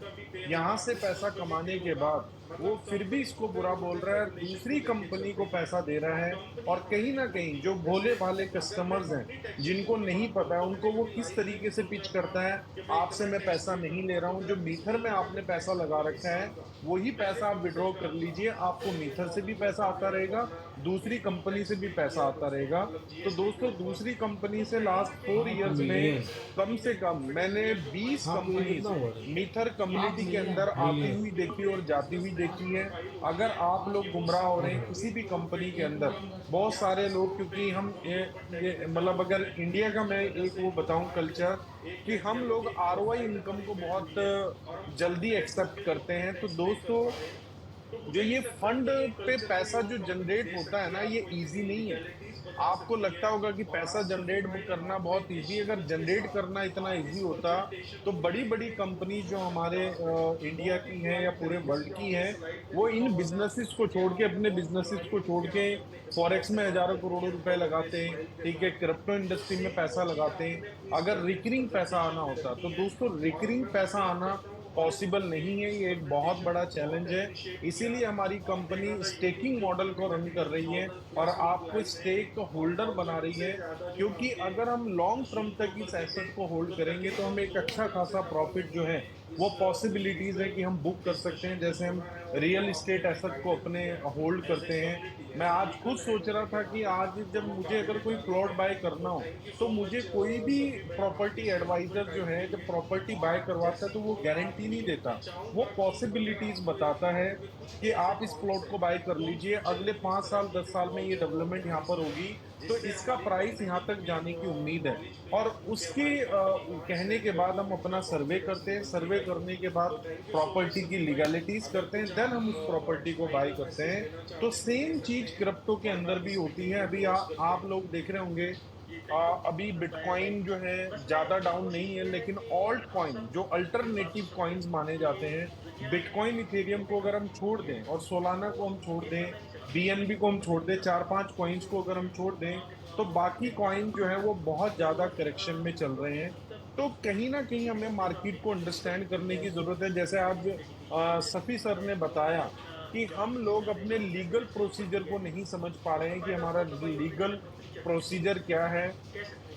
यहाँ से पैसा कमाने के बाद वो फिर भी इसको बुरा बोल रहा है और दूसरी कंपनी को पैसा दे रहा है, और कहीं ना कहीं जो भोले भाले कस्टमर्स हैं जिनको नहीं पता है उनको वो किस तरीके से पिच करता है, आपसे मैं पैसा नहीं ले रहा हूं, जो मीथर में आपने पैसा लगा रखा है वही पैसा आप विड्रॉ कर लीजिए, आपको मीथर से भी पैसा आता रहेगा, दूसरी कंपनी से भी पैसा आता रहेगा। तो दोस्तों दूसरी कंपनी से लास्ट 4 इयर्स में कम से कम मैंने 20 कंपनीज मीथर कम्युनिटी के अंदर आती हुई देखी और जाती हुई देखी है। अगर आप लोग गुमराह हो रहे हैं किसी भी कंपनी के अंदर, बहुत सारे लोग, क्योंकि हम ये मतलब अगर इंडिया का मैं एक वो बताऊं कल्चर कि हम लोग आरओआई इनकम को बहुत जल्दी एक्सेप्ट करते हैं। तो दोस्तों जो ये फंड पे पैसा जो जनरेट होता है ना, ये इजी नहीं है। आपको लगता होगा कि पैसा जनरेट करना बहुत इजी है, अगर जनरेट करना इतना इजी होता तो बड़ी बड़ी कंपनी जो हमारे इंडिया की हैं या पूरे वर्ल्ड की हैं, वो इन बिजनेसेस को छोड़ के, अपने बिजनेसेस को छोड़ के फॉरेक्स में हजारों करोड़ों रुपए लगाते हैं, ठीक है, क्रिप्टो इंडस्ट्री में पैसा लगाते हैं। अगर रिकरिंग पैसा आना होता तो दोस्तों, रिकरिंग पैसा आना पॉसिबल नहीं है, ये एक बहुत बड़ा चैलेंज है। इसीलिए हमारी कंपनी स्टेकिंग मॉडल को रन कर रही है और आपको स्टेक होल्डर बना रही है, क्योंकि अगर हम लॉन्ग टर्म तक इस एसेट को होल्ड करेंगे तो हमें एक अच्छा खासा प्रॉफिट जो है वो पॉसिबिलिटीज है कि हम बुक कर सकते हैं, जैसे हम रियल इस्टेट एसेट को अपने होल्ड करते हैं। मैं आज खुद सोच रहा था कि आज जब मुझे अगर कोई प्लॉट बाय करना हो, तो मुझे कोई भी प्रॉपर्टी एडवाइजर जो है जब प्रॉपर्टी बाय करवाता है तो वो गारंटी नहीं देता, वो पॉसिबिलिटीज बताता है कि आप इस प्लॉट को बाय कर लीजिए, अगले 5 साल 10 साल में ये डेवलपमेंट यहाँ पर होगी, तो इसका प्राइस यहाँ तक जाने की उम्मीद है। और उसके कहने के बाद हम अपना सर्वे करते हैं, सर्वे करने के बाद प्रॉपर्टी की लीगैलिटीज करते हैं, देन हम उस प्रॉपर्टी को बाय करते हैं। तो सेम चीज क्रिप्टो के अंदर भी होती है। अभी आप लोग देख रहे होंगे, अभी बिटकॉइन जो है ज्यादा डाउन नहीं है, लेकिन ऑल्ट कॉइन जो अल्टरनेटिव कॉइन्स माने जाते हैं, बिटकॉइन इथेरियम को अगर हम छोड़ दें और सोलाना को हम छोड़ दें, बीएनबी को हम छोड़ दें, 4-5 कॉइन्स को अगर हम छोड़ दें, तो बाकी कॉइन जो है वो बहुत ज्यादा करेक्शन में चल रहे हैं। तो कहीं ना कहीं हमें मार्केट को अंडरस्टैंड करने की जरूरत है। जैसे आज सफी सर ने बताया कि हम लोग अपने लीगल प्रोसीजर को नहीं समझ पा रहे हैं कि हमारा लीगल प्रोसीजर क्या है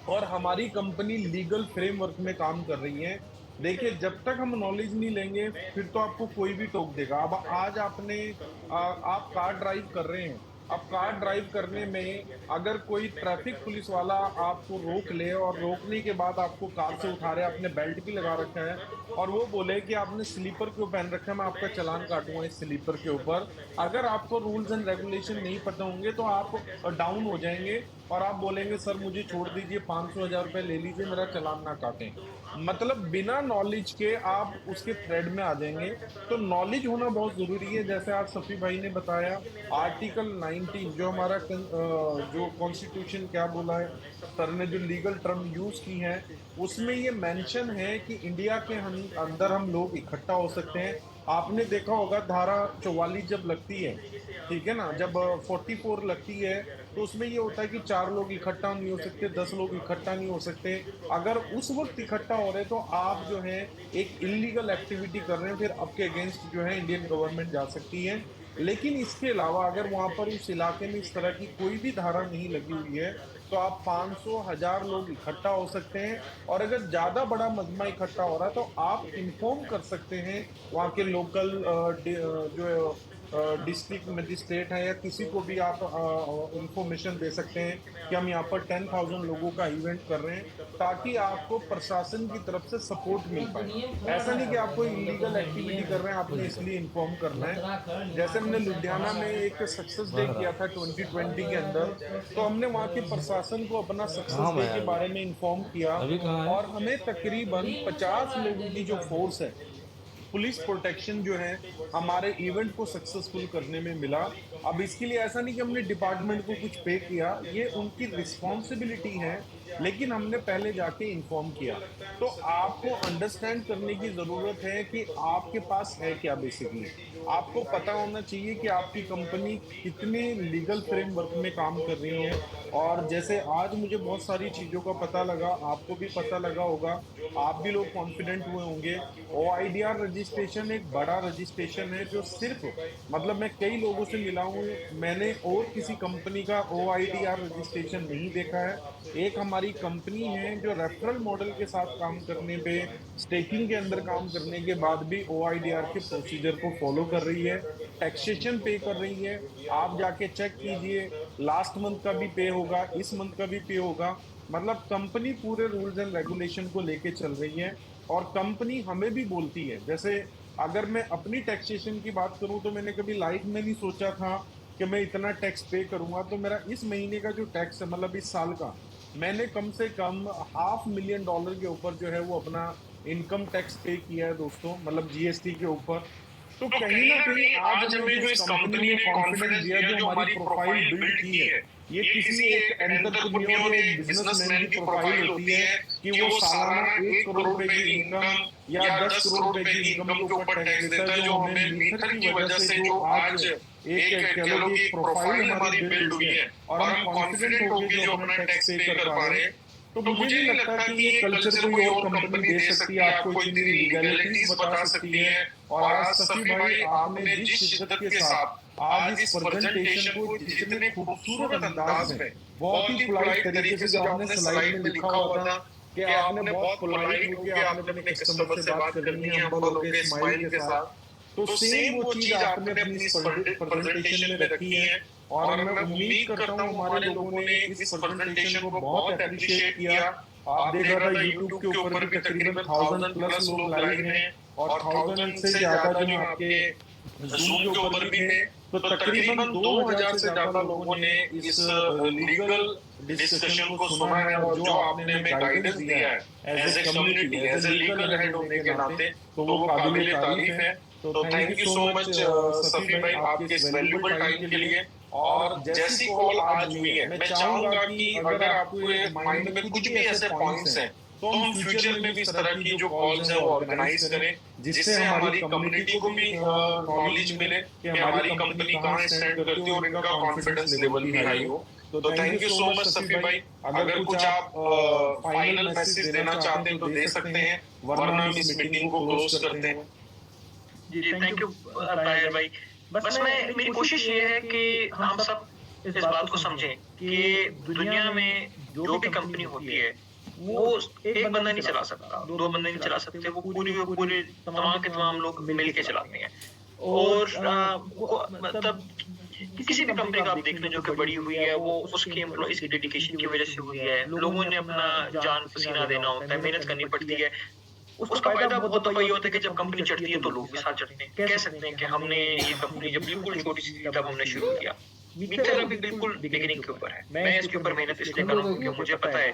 और हमारी कंपनी लीगल फ्रेमवर्क में काम कर रही है। देखिए, जब तक हम नॉलेज नहीं लेंगे फिर तो आपको कोई भी टोक देगा। अब आज आप कार ड्राइव कर रहे हैं, अब कार ड्राइव करने में अगर कोई ट्रैफिक पुलिस वाला आपको रोक ले और रोकने के बाद आपको कार से उठा रहे, आपने बेल्ट भी लगा रखा है और वो बोले कि आपने स्लीपर क्यों पहन रखा है, मैं आपका चालान काटूंगा इस स्लीपर के ऊपर। अगर आपको रूल्स एंड रेगुलेशन नहीं पता होंगे तो आप डाउन हो जाएंगे और आप बोलेंगे सर मुझे छोड़ दीजिए, 500-1000 रुपए ले लीजिए, मेरा चालान ना काटें। मतलब बिना नॉलेज के आप उसके थ्रेड में आ जाएंगे। तो नॉलेज होना बहुत जरूरी है। जैसे आज सफी भाई ने बताया, आर्टिकल 19 जो हमारा जो कॉन्स्टिट्यूशन क्या बोला है सर ने, जो लीगल टर्म यूज की है, उसमें ये मेंशन है कि इंडिया के अंदर हम लोग इकट्ठा हो सकते हैं। आपने देखा होगा धारा 44 जब लगती है, ठीक है ना, जब 44 लगती है तो उसमें ये होता है कि 4 लोग इकट्ठा नहीं हो सकते, 10 लोग इकट्ठा नहीं हो सकते। अगर उस वक्त इकट्ठा हो रहे तो आप जो है एक इलीगल एक्टिविटी कर रहे हैं, फिर आपके अगेंस्ट जो है इंडियन गवर्नमेंट जा सकती है। लेकिन इसके अलावा अगर वहां पर उस इलाके में इस तरह की कोई भी धारा नहीं लगी हुई है तो आप 500-1000 लोग इकट्ठा हो सकते हैं। और अगर ज्यादा बड़ा मजमा इकट्ठा हो रहा है तो आप इन्फॉर्म कर सकते हैं वहाँ के लोकल जो डिस्ट्रिक्ट मजिस्ट्रेट है या किसी को भी आप इंफॉर्मेशन दे सकते हैं कि हम यहाँ पर 10,000 लोगों का इवेंट कर रहे हैं, ताकि आपको प्रशासन की तरफ से सपोर्ट मिल पाए। ऐसा नहीं कि आप कोई इलीगल एक्टिविटी कर रहे हैं, आपने इसलिए इन्फॉर्म करना है। जैसे हमने लुधियाना में एक सक्सेस डे किया था 2020 के अंदर, तो हमने वहाँ के प्रशासन को अपना सक्सेस डे के बारे में इन्फॉर्म किया और हमें तकरीबन 50 लोगों की जो फोर्स है, पुलिस प्रोटेक्शन जो है, हमारे इवेंट को सक्सेसफुल करने में मिला। अब इसके लिए ऐसा नहीं कि हमने डिपार्टमेंट को कुछ पे किया, ये उनकी रिस्पॉन्सिबिलिटी है, लेकिन हमने पहले जाके इन्फॉर्म किया। तो आपको अंडरस्टैंड करने की जरूरत है कि आपके पास है क्या। बेसिकली आपको पता होना चाहिए कि आपकी कंपनी कितने लीगल फ्रेमवर्क में काम कर रही है। और जैसे आज मुझे बहुत सारी चीज़ों का पता लगा, आपको भी पता लगा होगा, आप भी लोग कॉन्फिडेंट हुए होंगे। OIDR रजिस्ट्रेशन एक बड़ा रजिस्ट्रेशन है जो सिर्फ, मतलब मैं कई लोगों से मिला हूँ, मैंने और किसी कंपनी का OIDR रजिस्ट्रेशन नहीं देखा है। एक हमारी कंपनी है जो रेफरल मॉडल के साथ काम करने पे, स्टेकिंग के अंदर काम करने के बाद भी OIDR के प्रोसीजर को फॉलो कर रही है, टैक्सेशन पे कर रही है। आप जाके चेक कीजिए, लास्ट मंथ का भी पे होगा, इस मंथ का भी पे होगा। मतलब कंपनी पूरे रूल्स एंड रेगुलेशन को लेके चल रही है। और कंपनी हमें भी बोलती है, जैसे अगर मैं अपनी टैक्सेशन की बात करूं तो मैंने कभी लाइफ में नहीं सोचा था कि मैं इतना टैक्स पे करूंगा। तो मेरा इस महीने का जो टैक्स है, मतलब इस साल का, मैंने कम से कम $500,000 के ऊपर जो है वो अपना इनकम टैक्स पे किया है दोस्तों, मतलब GST के ऊपर। तो कहीं ना कहीं आज हमें जो इस कंपनी ने कॉन्फिडेंस दिया, जो हमारी प्रोफाइल बिल्ड की है, ये किसी एक एंटरप्रेन्योर, एक बिजनेसमैन की प्रोफाइल होती है कि वो सालाना 1 करोड़ रुपए की इनकम या 10 करोड़ रुपए की इनकम के ऊपर टैक्स देता है, जो हमें मीथर की वजह से जो आज एक कह लो कि प्रोफाइल हमारी बिल्ड हुई है और हम कॉन्फिडेंट होकर जो अपना टैक्स पे कर पा रहे हैं। तो मुझे नहीं लगता कि ये कल्चर कोई और कंपनी दे सकती है, आपको इतनी लीगैलिटीज बता सकती है। और आज सफी भाई, आपने जिस शिद्दत के साथ आज इस प्रेजेंटेशन को जितने खूबसूरत अंदाज में, बहुत ही पोलाइट तरीके से जो आपने स्लाइड में लिखा हुआ था, कि आपने बहुत पोलाइट होके आपने अपने कस्टमर से बात करनी है, हम्बल होके, स्माइल के साथ। तो सेम वो चीज आपने अपनी इस प्रेजेंटेशन में रखी है, और मैं उम्मीद करता हूँ हमारे लोगों ने इस प्रेजेंटेशन को बहुत अप्रिशिएट किया। आप देख रहे हैं यूट्यूब के ऊपर भी तकरीबन 1000+ लोग लाइव हैं, और 1000 से ज्यादा जो आपके जूम के ऊपर भी हैं। तो तकरीबन 2000 से ज्यादा लोगों ने इस लीगल डिस्कशन को सुना है, और जो आपने हमें गाइडेंस दिया है as a community, as a legal head होने के नाते, तो वो काबिल तारीफ है। तो thank you so much Safi भाई आपके इस वैल्यूबल टाइम के लिए। और जैसी कॉल आज हुई है, मैं चाहूंगा कि अगर आपके माइंड में कुछ भी ऐसे पॉइंट्स हैं, तो हम फ्यूचर में भी इस तरह की जो कॉल्स हैं वो ऑर्गेनाइज करें, जिससे हमारी कम्युनिटी को भी नॉलेज मिले कि हमारी कंपनी कहाँ स्टैंड करती है और इनका कॉन्फिडेंस लेवल भी हाई हो। तो thank you so much Safi भाई। अगर कुछ आप फाइनल मैसेज देना चाहते हैं तो दे सकते हैं, वरना हम इस मीटिंग को क्लोज करते हैं। जी थैंक यू ताहिर भाई। बस मेरी कोशिश ये है कि हम सब इस बात को समझें कि दुनिया में जो भी कंपनी होती है वो एक बंदा नहीं चला सकता, 2 बंदे नहीं चला सकते, वो पूरे तमाम के तमाम लोग मिलके चलाते हैं। और मतलब किसी भी कंपनी का आप देख लें जो कि बड़ी हुई है, वो उसके एम्प्लॉइज की डेडिकेशन की वजह से हुई है। लोगों ने अपना जान पसीना देना होता है, मेहनत करनी पड़ती है। उसका फायदा बहुत दफा ये होता है कि जब कंपनी चढ़ती है तो लोग भी साथ चढ़ते हैं। कह सकते हैं कि हमने ये कंपनी जब बिल्कुल छोटी सी थी तब हमने शुरू किया। मिक्सर अभी बिल्कुल बिगिनिंग के ऊपर है। मैं इसके ऊपर मेहनत इसलिए कर रहा हूँ क्योंकि मुझे पता है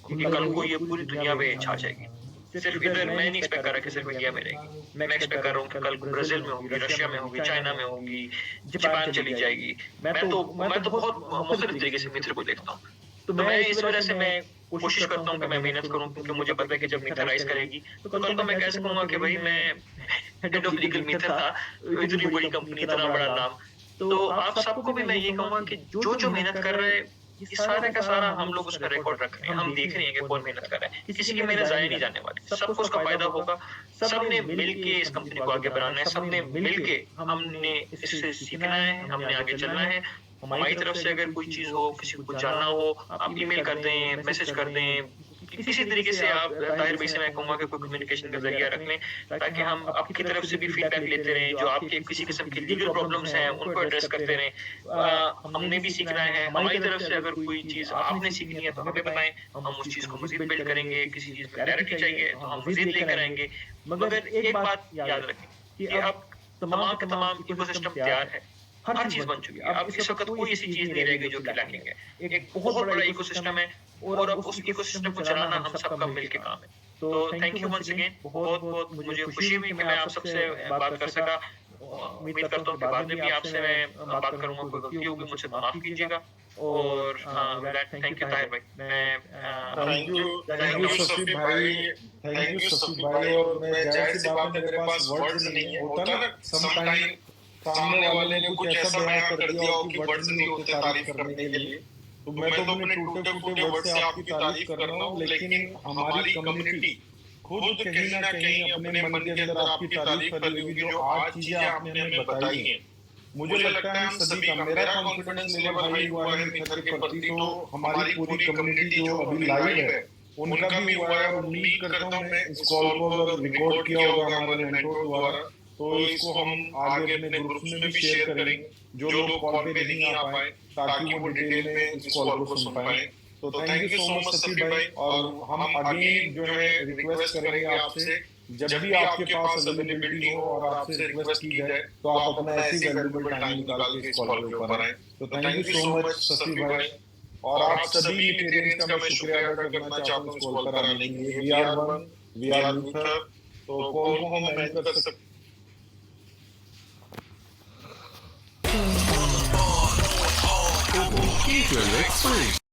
कि कल को ये पूरी दुनिया में छा जाएगी। सिर्फ इधर मैं नहीं एक्सपेक्ट कर रहा कि सिर्फ इंडिया में रहेगी, मैं एक्सपेक्ट कर रहा हूँ कि कल ब्राजील में होगी, रशिया में होगी, चाइना में होगी, जापान चली जाएगी। मैं तो बहुत मुख्तलिफ तरीके से मित्र को देखता हूँ। तो मैं इस वजह से मैं कोशिश करता हूँ कि मैं मेहनत करूँ, क्योंकि मुझे पता है कि जब मीटर राइज करेगी तो कल को मैं कह सकूंगा कि भाई मैं हेड ऑफ लीगल मीटर था, इतनी बड़ी कंपनी, इतना बड़ा नाम। तो आप सबको भी मैं ये कहूंगा कि जो मेहनत कर रहे हैं, ये सारा का सारा हम लोग उसका रिकॉर्ड रख रहे हैं, हम देख रहे हैं कि कौन मेहनत कर रहा है। किसी की मेहनत जाया नहीं जाने वाली, सबको उसका फायदा होगा। सबने मिलके इस कंपनी को आगे बढ़ाना है, सबने मिलके हमने इससे सीखना है, हमने आगे चलना है। हमारी तरफ से अगर कोई चीज हो, किसी को जानना हो, आप ईमेल कर दें, मैसेज कर दें, किसी तरीके से आप ताहिर भाई से मैं कहूंगा कि कोई कम्युनिकेशन का जरिया रख लें, ताकि हम आपकी तरफ से भी फीडबैक लेते रहें। जो आपके किसी किस्म की लीगल प्रॉब्लम्स हैं उनको एड्रेस करते रहें। हमने भी सीखना है, हमारी तरफ से अगर कोई चीज आपने सीखनी है तो हमें बताएं, हम उस चीज को मजीद बिल्ड करेंगे। किसी चीज में क्लैरिटी चाहिए तो हम मजीद लेकर आएंगे। मगर एक बात याद रखें कि अब तमाम के तमाम इकोसिस्टम तैयार है, हर चीज बन चुकी है। अब इस वक्त कोई ऐसी चीज नहीं रहेगी जो कि लैकिंग है। एक बहुत बड़ा इकोसिस्टम है, और अब उस इकोसिस्टम को चलाना हम सबका मिलकर काम है। तो थैंक यू वंस अगेन। बहुत मुझे खुशी हुई कि मैं आप सबसे बात कर सका। उम्मीद करता हूँ कि बाद में भी आपसे मैं बात करूंगा। कोई गलती होगी मुझसे माफ कीजिएगा। और थैंक यू ताहिर भाई। थैंक यू सफी भाई, थैंक यू सफी भाई। और मैं जाहिर सी बात है, मेरे पास वर्ड्स नहीं है। होता ना समटाइम सामने वाले ने कुछ ऐसा बयान कर दिया हो कि वर्ड्स नहीं होते तारीफ करने के लिए, तो मैं तो अपने टूटे-फूटे वर्ड से आपकी तारीफ कर रहा हूँ। लेकिन हमारी कम्युनिटी खुद कहीं ना कहीं अपने मन के अंदर आपकी तारीफ कर रही होगी, जो आज चीजें आपने हमें बताई हैं। मुझे लगता है हम सभी का, मेरा कॉन्फिडेंस लेवल हाई हुआ है मित्र के प्रति, तो हमारी पूरी कम्युनिटी जो अभी लाइव है उनका भी हुआ है। और उम्मीद करता हूँ मैं इस कॉल को अगर रिकॉर्ड किया होगा हमारे मेंटोर द्वारा, तो इसको हम आगे अपने ग्रुप्स में भी शेयर करेंगे, जो लोग कॉल पे नहीं आ पाए, ताकि वो डिटेल में इस कॉल को सुन पाए। तो thank you so much Safi भाई। और हम अगेन जो है रिक्वेस्ट करेंगे आपसे, जब भी आपके पास अवेलेबिलिटी हो और आपसे रिक्वेस्ट की जाए, तो आप अपना ऐसी वैल्यूएबल टाइम निकाल के इस कॉल के ऊपर आए। तो thank you so much Safi भाई। और आप सभी मीटेरियंस का मैं शुक्रिया अदा करना चाहता हूँ इस कॉल पर आने के लिए। We are one, we are Luther. तो कॉल को हम एंड कर सकते Keep your legs free.